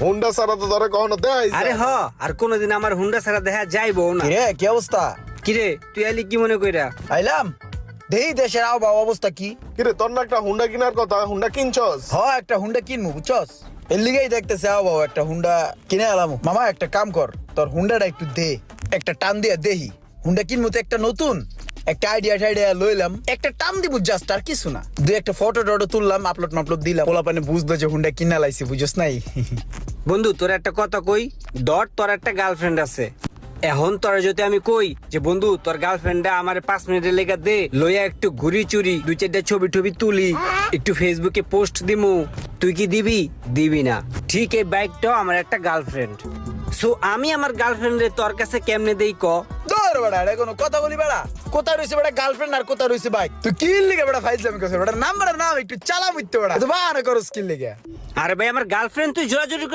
Honda ছাড়া তো ধরে কখনো দেয়। আরে হ, আর কোনোদিন আমার হুন্ডা ছাড়া দেখা যাইবো না। কিরে কি অবস্থা? কিরে তুই আইলি কি মনে কইরা? আইলাম দেই দেশের আবহাওয়া অবস্থা কি? কিরে তোর না একটা হুন্ডা কেনার কথা, হুন্ডা কিনছস? একটা হুন্ডা কিনবো বুঝছস, এর লিগেই দেখতেছে আবহাওয়া একটা হুন্ডা কিনে আলাম। মামা একটা কাম কর, তোর হুন্ডাটা একটু দে, একটা টান দিয়া দেহি। হুন্ডা কিনবো তো একটা নতুন, একটা আইডিয়া টাইডিয়া লইলাম, একটা টান দিব জাস্ট, আর কিছু না। দুই একটা ফটো টটো তুললাম, আপলোড মাপলোড দিলাম, পোলাপানে বুঝলো যে হুন্ডা কিনা লাইছি, বুঝছস নাই? বন্ধু তোর একটা কথা কই, তোর একটা গার্লফ্রেন্ড আছে। এখন তোর যদি আমি কই যে বন্ধু তোর গার্লফ্রেন্ডটা আমার 5 মিনিটের লেগে দে, লইয়া একটু ঘুরি চুরি 2-4টা ছবি টবি তুলি, একটু ফেসবুকে পোস্ট দিমু, তুই কি দিবি? দিবি না। ঠিক এই বাইকটাও আমার একটা গার্লফ্রেন্ড। সো আমি আমার গার্লফ্রেন্ডে তোর কাছে কেমনে দেই ক? ধর বেড়া, এটা কোনো কথা বলি বেড়া? কোথায় রয়েছে বেড়া গার্লফ্রেন্ড আর কোথায় রয়েছে বাইক? তুই কি লিগে বেড়া ফাইজলামি করছিস বেড়া? নাম্বারের নাম একটু চালা বুঝতে বেড়া, তো বাহানা করো স্কিল লিগে। আরে ভাই আমার গার্লফ্রেন্ড তুই জোরাজুরি করে